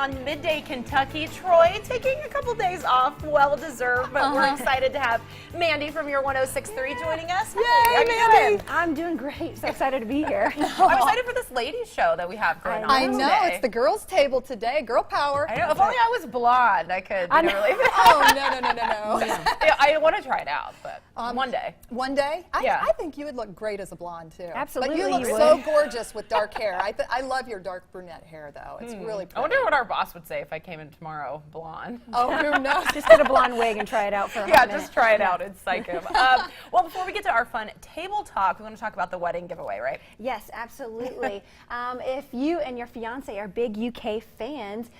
on Midday, Kentucky. Troy taking a couple days off, well deserved, but we're excited to have Mandy from your 106.3 joining us. Yay, Mandy! I'm doing great. So excited to be here. I'm excited for this ladies show that we have going on. I know, today. it's the girls' table today. Girl power. I know. If only I was blonde, I could. I know. Really. Oh, no. Yeah, I want to try it out, but one day. One day? Yeah. I think you would look great as a blonde, too. Absolutely, But you look you so would. gorgeous with dark hair. I love your dark brunette hair, though. It's really pretty. I wonder what our boss would say if I came in tomorrow blonde. Oh, who knows? Just get a blonde wig and try it out for a Yeah, hot minute. just try it out and psych him. Well, before we get to our fun table talk, we want to talk about the wedding giveaway, right? Yes, absolutely. If you and your fiance are big UK fans,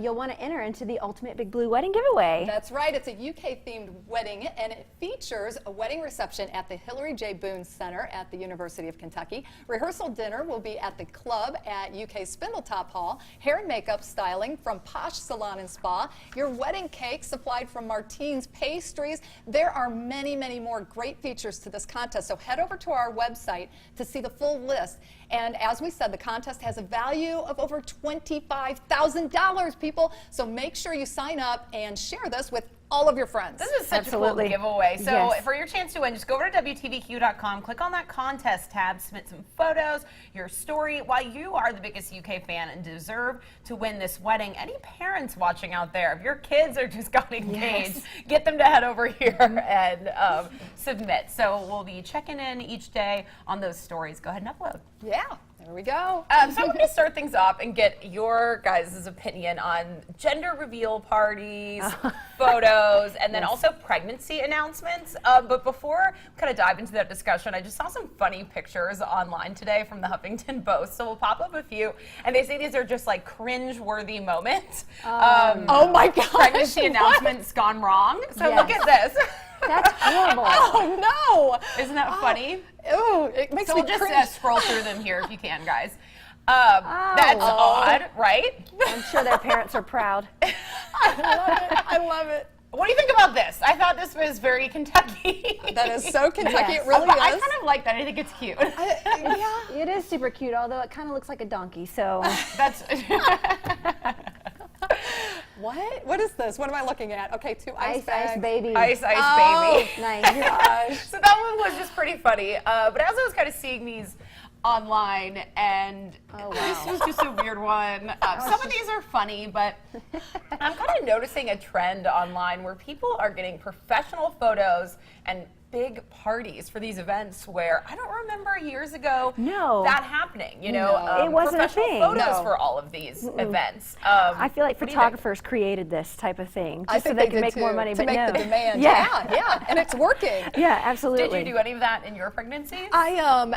you'll want to enter into the Ultimate Big Blue Wedding Giveaway. That's right. It's a UK-themed wedding, and it features a wedding reception at the Hillary J. Boone Center at the University of Kentucky. Rehearsal dinner will be at the club at UK Spindletop Hall. Hair and makeup styling from Posh Salon and Spa. Your wedding cake supplied from Martine's Pastries. There are many, many more great features to this contest, so head over to our website to see the full list. And as we said, the contest has a value of over $25,000, people. So make sure you sign up and share this with all of your friends. This is such Absolutely. a cool giveaway. So Yes. for your chance to win, just go over to WTVQ.com, click on that contest tab, submit some photos, your story. While you are the biggest UK fan and deserve to win this wedding, any parents watching out there, if your kids are just got engaged, get them to head over here and submit. So we'll be checking in each day on those stories. Go ahead and upload. Yeah, there we go. So I'm going to start things off and get your guys' opinion on gender reveal parties, photos, and then also pregnancy announcements. But before we kind of dive into that discussion, I just saw some funny pictures online today from the Huffington Post. So we'll pop up a few, and they say these are just like cringe-worthy moments. Oh my gosh. Pregnancy announcements gone wrong. So Yes. look at this. That's horrible. Oh no! Isn't that funny? Ooh, it makes So me we'll just cringe. scroll through them here if you can, guys. That's odd, right? I'm sure their parents are proud. I love it. What do you think about this? I thought this was very Kentucky. That is so Kentucky. Yes. It really But I is. kind of like that. I think it's cute. Yeah. It is super cute, although it kind of looks like a donkey. So That's What? What is this? What am I looking at? Okay, two ice bags. baby. Ice Oh. Baby. Nice. Gosh. So that one was just pretty funny. But as I was kind of seeing these online, and this was just a weird one. Some of these are funny, but I'm kind of noticing a trend online where people are getting professional photos and big parties for these events where I don't remember years ago that happening. You know, No. It wasn't a professional thing. photos No. for all of these events. I feel like what do you think? photographers created this type of thing I just so think they they can did make more too, money. to But make no. the demand. Yeah. Yeah, and it's working. Yeah, absolutely. Did you do any of that in your pregnancies?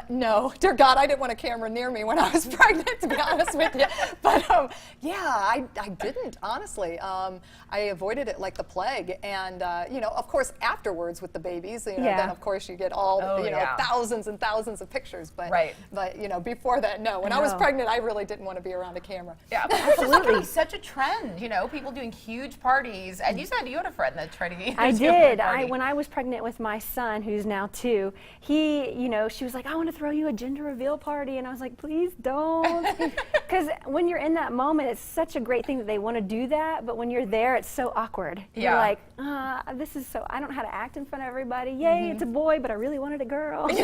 No, dear God, I didn't want a camera near me when I was pregnant, to be honest with you. But yeah, I didn't, honestly. I avoided it like the plague. And, you know, of course, afterwards with the babies, you know, Yeah. then of course you get all, you know, yeah. thousands and thousands of pictures. But, Right. but you know, before that, no. When I was No. pregnant, I really didn't want to be around a camera. Yeah, but it's just becoming such a trend, you know, people doing huge parties. And you said you had a friend that tried to get I you to a did. party. When I was pregnant with my son, who's now 2, he, you know, she was like, I want to throw you a gender reveal party. And I was like, please don't. Because when you're in that moment, it's such a great thing that they want to do that. But when you're there, it's so awkward. Yeah. You're like, this is so, I don't know how to act in front of everybody. Yay, it's a boy, but I really wanted a girl. So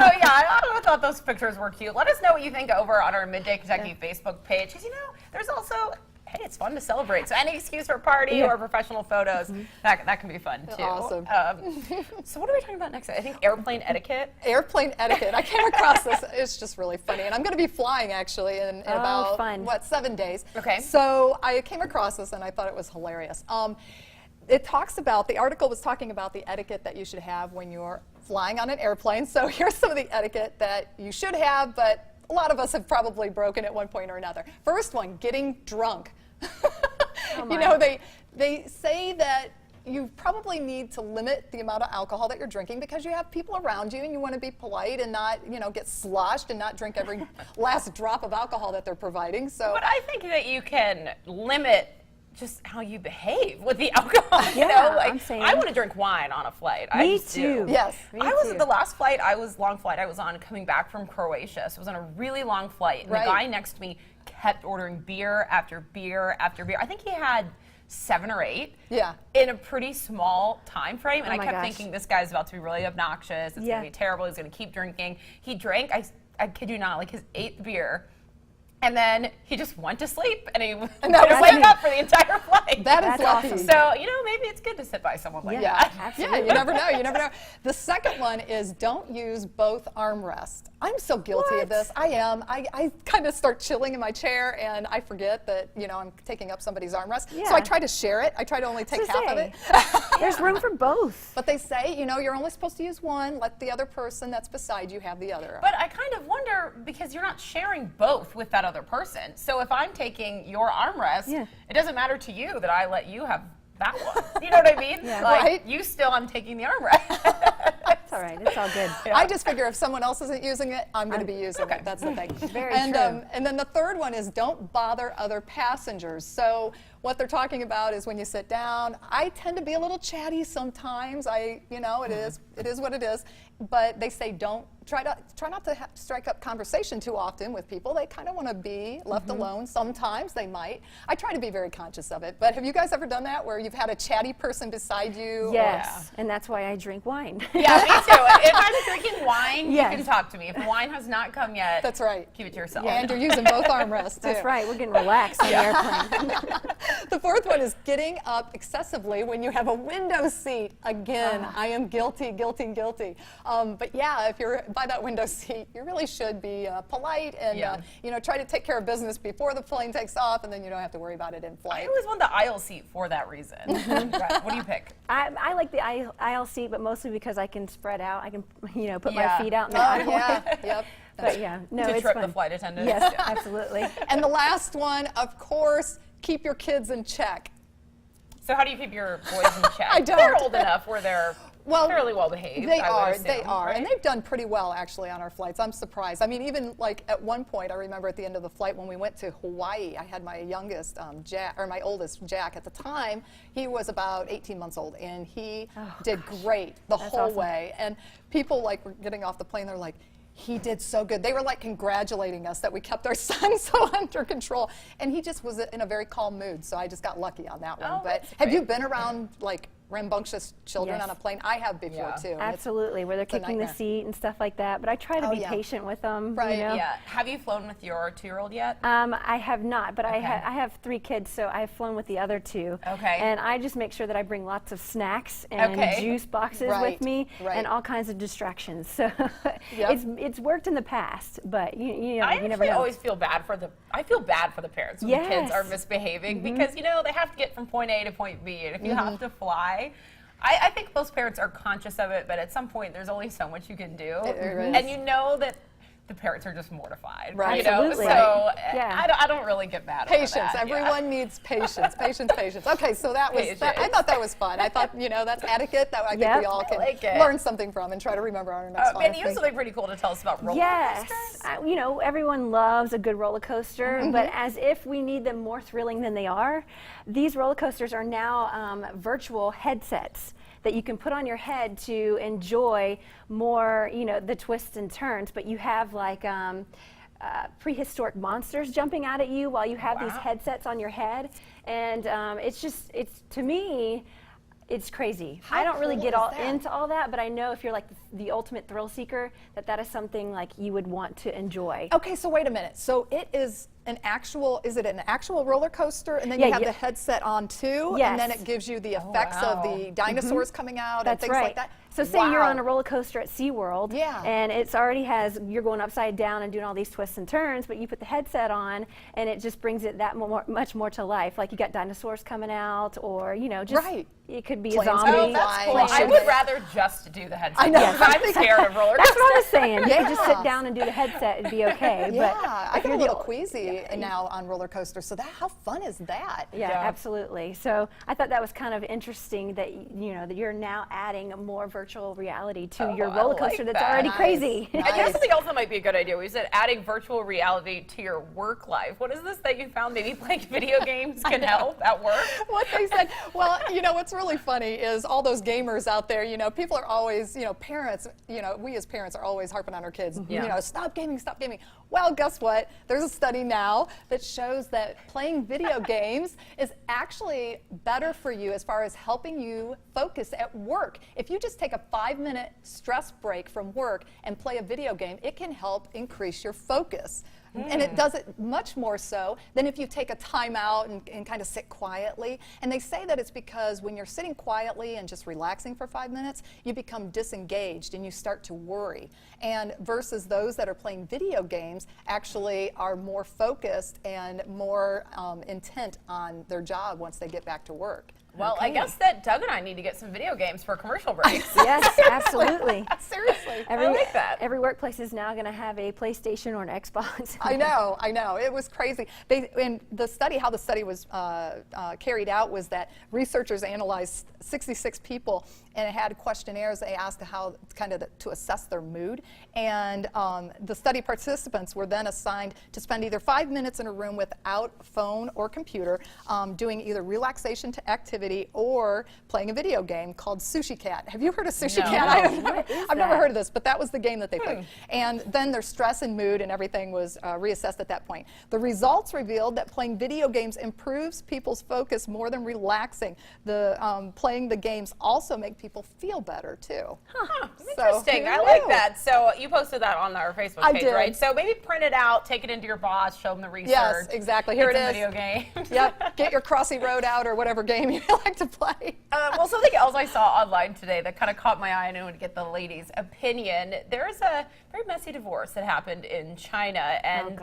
yeah, I thought those pictures were cute. Let us know what you think over on our Midday Kentucky Facebook page. Because, you know, there's also, hey, it's fun to celebrate. So any excuse for a party or professional photos, that can be fun too. Awesome. So what are we talking about next? I think airplane etiquette. Airplane etiquette. I came across this. It's just really funny. And I'm going to be flying, actually, in about, fun. 7 days. Okay. So I came across this, and I thought it was hilarious. It talks about, the article was talking about the etiquette that you should have when you're flying on an airplane. So here's some of the etiquette that you should have, but a lot of us have probably broken at one point or another. First one, getting drunk. You know, they say that you probably need to limit the amount of alcohol that you're drinking because you have people around you and you want to be polite and not, you know, get sloshed and not drink every last drop of alcohol that they're providing. So, But I think that you can limit just how you behave with the alcohol. You Yeah, know, like I'm saying. I want to drink wine on a flight. I Me just do. too. yes. Me I was too. the last flight long flight I was on coming back from Croatia. So it was on a really long flight. And Right. the guy next to me kept ordering beer after beer after beer. I think he had 7 or 8 in a pretty small time frame. And I kept thinking, this guy's about to be really obnoxious. It's going to be terrible. He's going to keep drinking. He drank, I kid you not, like his 8th beer. And then he just went to sleep, and he didn't wake up for the entire flight. That is lucky. awesome. So, maybe it's good to sit by someone like that. Absolutely. Yeah, you never know. You never know. The second one is don't use both armrests. I'm so guilty of this. I am. I kind of start chilling in my chair, and I forget that, I'm taking up somebody's armrest. Yeah. So I try to share it. I try to only take half of it. There's room for both. But they say, you're only supposed to use one. Let the other person that's beside you have the other. But I kind of wonder, because you're not sharing both with that other person. So if I'm taking your armrest, it doesn't matter to you that I let you have that one. You know what I mean? Right. You still, I'm taking the armrest. It's all right. It's all good. I just figure if someone else isn't using it, I'm going to be using it. That's the thing. Very and, true. And then the third one is don't bother other passengers. So what they're talking about is when you sit down, I tend to be a little chatty sometimes. It is what it is. But they say try not to strike up conversation too often with people. They kind of want to be left alone. Sometimes they might. I try to be very conscious of it. But have you guys ever done that where you've had a chatty person beside you? Yes, and that's why I drink wine. Yeah, me too. If I'm drinking wine, Yes. you can talk to me. If the wine has not come yet, That's right. keep it to yourself. And you're using both armrests, too. That's right. We're getting relaxed on the airplane. The fourth one is getting up excessively when you have a window seat. Again, I am guilty. But yeah, if you're by that window seat, you really should be polite and try to take care of business before the plane takes off, and then you don't have to worry about it in I flight. always want the aisle seat for that reason. Right. What do you pick? I like the aisle seat, but mostly because I can spread out. I can, put my Yeah. feet out in the Oh, aisle. yeah, yep. But yeah, no, To it's trip fun. the flight attendant. Yes, absolutely. And the last one, of course, keep your kids in check. So how do you keep your boys in check? I don't. They're old enough where they're Well, fairly well behaved. They I would are, assume, right? and they've done pretty well actually on our flights. I'm surprised. I mean, even like at one point, I remember at the end of the flight when we went to Hawaii, I had my youngest, my oldest, Jack, at the time. He was about 18 months old, and he did great the whole awesome. way. And people were getting off the plane. They're like, he did so good. They were congratulating us that we kept our son so under control. And he just was in a very calm mood. So I just got lucky on that one. Oh, But that's have you great. been around rambunctious children Yes. on a plane? I have before Yeah. too. and Absolutely, where they're it's a kicking the nightmare. seat and stuff like that. But I try to Oh, be yeah. patient with them. Right, Yeah. Have you flown with your 2-year-old yet? I have not, but Okay. I have 3 kids, so I've flown with the other 2. Okay. And I just make sure that I bring lots of snacks and Okay. juice boxes Right, with me right. and all kinds of distractions. So Yep. it's worked in the past, but you I never actually know. always feel bad for the parents when the kids Yes. are misbehaving because they have to get from point A to point B, and if you have to fly, I think most parents are conscious of it, but at some point there's only so much you can do, There is. and you know that the parents are just mortified, Right. Absolutely. So Yeah. I don't really get mad. Patience. Over that. Everyone needs patience. Patience. Okay, so that was. I Patience. thought that was fun. I thought that's etiquette that I think Yep. we all I can like it. learn something from and try to remember on our next flight. Mandy, you have something pretty cool to tell us about roller Yes, coasters. everyone loves a good roller coaster, but as if we need them more thrilling than they are, these roller coasters are now virtual headsets that you can put on your head to enjoy more, the twists and turns. But you have prehistoric monsters jumping out at you while you have these Wow. headsets on your head, and to me. It's crazy. How I don't really cool get is all that? into all that, but I know if you're like the ultimate thrill seeker, that is something you would want to enjoy. Okay, so wait a minute. So it is is it an actual roller coaster, and then Yeah, you have yeah. the headset on too, Yes. and then it gives you the effects wow. of the dinosaurs coming out and That's things right. like that. So say you're Wow. on a roller coaster at SeaWorld, Yeah. and you're going upside down and doing all these twists and turns, but you put the headset on, and it just brings it much more to life. Like you got dinosaurs coming out, or just Right. it could be Planes a zombie. going Oh, that's cool. Flying. I would rather just do the headset. I know. Because I'm scared of roller That's coasters. what I was saying. You could just Yeah. sit down and do the headset and be okay. Yeah, but I if get a you're little the- queasy now on roller coasters. So how fun is that? Yeah, Yeah. absolutely. So I thought that was kind of interesting that that you're now adding more virtual reality to your I roller like coaster that's that. already Nice. crazy. And here's something else that might be a good idea. We said adding virtual reality to your work life. What is this that you found maybe playing video games can help at work? What they said. Well, what's really funny is all those gamers out there. People are always, parents. We as parents are always harping on our kids. Yeah. Stop gaming, stop gaming. Well, guess what? There's a study now now that shows that playing video games is actually better for you as far as helping you focus at work. If you just take a 5-minute stress break from work and play a video game, it can help increase your focus. And it does it much more so than if you take a time out and kind of sit quietly. And they say that it's because when you're sitting quietly and just relaxing for 5 minutes, you become disengaged and you start to worry. And versus those that are playing video games actually are more focused and more intent on their job once they get back to work. Well, I guess that Doug and I need to get some video games for commercial breaks. Yes, absolutely. Seriously. I like that. Every workplace is now going to have a PlayStation or an Xbox. I know. It was crazy. And the study, how the study was carried out was that researchers analyzed 66 people and it had questionnaires they asked how to assess their mood. And the study participants were then assigned to spend either 5 minutes in a room without phone or computer, doing either relaxation activity or playing a video game called Sushi Cat. Have you heard of Sushi Cat? I've never heard of this, but that was the game that they played. And then their stress and mood and everything was reassessed at that point. The results revealed that playing video games improves people's focus more than relaxing. Playing the games also make people feel better too. Interesting. I like that. So you posted that on our Facebook page, did. right? So maybe print it out, take it into your boss, show them the research. Yes, exactly. Here it is. Video game. Yep. Get your Crossy Road out or whatever game you like to play. Well, something else I saw online today that kind of caught my eye, and I want to get the ladies' opinion. There is a very messy divorce that happened in China, and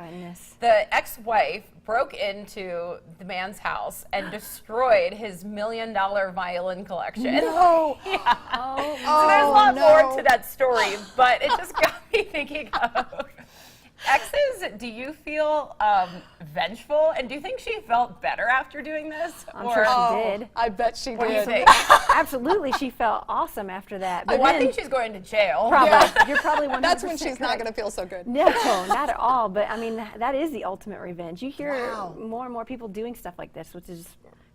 the ex-wife broke into the man's house and destroyed his $1 million violin collection. No. Yeah. Oh, So there's a lot more to that story, but it just got me thinking of exes. Do you feel vengeful, and do you think she felt better after doing this? I'm sure she did. I bet she What do you did. think? Absolutely, she felt awesome after that. But Well, I then, think she's going to jail. probably, you're probably 100% That's when she's not correct. going to feel so good. No, not at all. But I mean, that is the ultimate revenge. You hear more and more people doing stuff like this, which is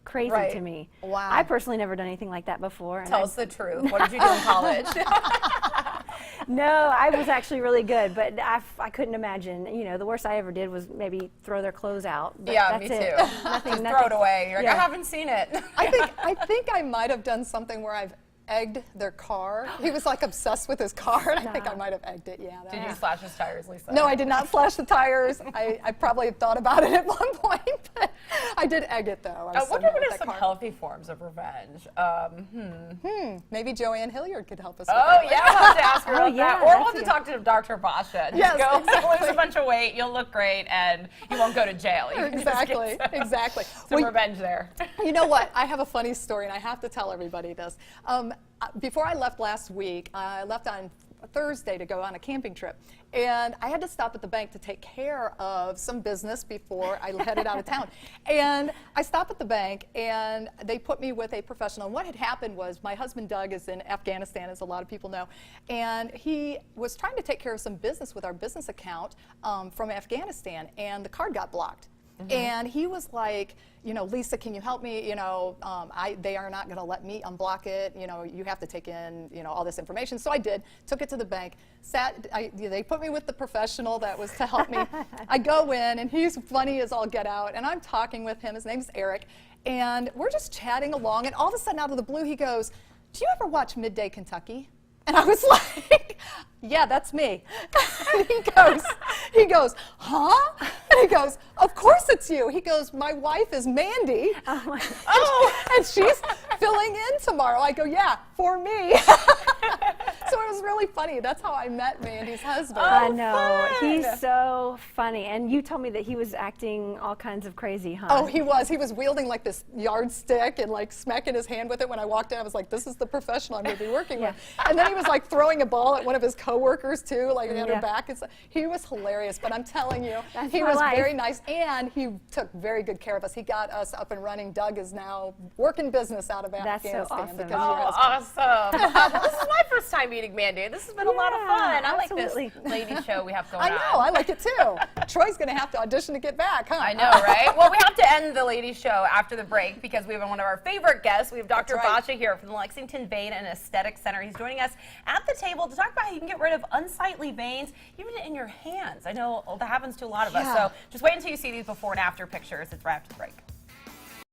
crazy to me. Wow. I personally never done anything like that before. And Tell us the truth. What did you do in college? No, I was actually really good, but I couldn't imagine. You know, the worst I ever did was maybe throw their clothes out. But Yeah, that's me it. too. Nothing, Just throw it away. You're like, I Yeah. haven't seen it. I think I might have done something where I've egged their car. He was like obsessed with his car, and I think I might have egged it. Yeah. Did you slash his tires, Lisa? No, I did not slash the tires. I probably thought about it at one point, but I did egg it though. I wonder what are some healthy forms of revenge. Maybe Joanne Hilliard could help us. Oh, with that. yeah, we'll have to ask her about yeah, that. Or we'll have that's to good. talk to Dr. Basha. Yes, Just go exactly. lose a bunch of weight, you'll look great, and you won't go to jail. You can just get Exactly. some Well, revenge there. You know what? I have a funny story, and I have to tell everybody this. Before I left last week, I left on Thursday to go on a camping trip, and I had to stop at the bank to take care of some business before I headed out of town. And I stopped at the bank, and they put me with a professional. And what had happened was my husband Doug is in Afghanistan, as a lot of people know, and he was trying to take care of some business with our business account from Afghanistan, and the card got blocked. And he was like, you know, Lisa, can you help me? You know, they are not going to let me unblock it. You know, you have to take in, you know, all this information. So I did, took it to the bank, they put me with the professional that was to help me. I go in, and he's funny as all get out, and I'm talking with him. His name's Eric, and we're just chatting along, and all of a sudden, out of the blue, he goes, "Do you ever watch Midday, Kentucky?" And I was like, "Yeah, that's me." And he goes, "Huh?" And he goes, "Of course it's you." He goes, "My wife is Mandy, and she's filling in tomorrow." I go, "Yeah, for me." So it was really funny. That's how I met Mandy's husband. I know. fun. He's so funny. And you told me that he was acting all kinds of crazy, huh? Oh, he was. He was wielding like this yardstick and like smacking his hand with it. When I walked in, I was like, "This is the professional I'm going to be working with." And then he was like throwing a ball at one of his coworkers too, like on her back. He was hilarious. But I'm telling you, he was very nice, and he took very good care of us. He got us up and running. Doug is now working business out of Afghanistan so awesome. because of your husband. Awesome. Well, this is my first time meeting McMahon. This has been a lot of fun. I like absolutely. this ladies show we have going I on. know, I like it too. Troy's going to have to audition to get back, huh? I know, right? Well, we have to end the ladies show after the break because we have one of our favorite guests. We have Dr. That's right. Basha here from the Lexington Vein and Aesthetic Center. He's joining us at the table to talk about how you can get rid of unsightly veins, even in your hands. I know that happens to a lot of us. Yeah. So just wait until you see these before and after pictures. It's right after the break.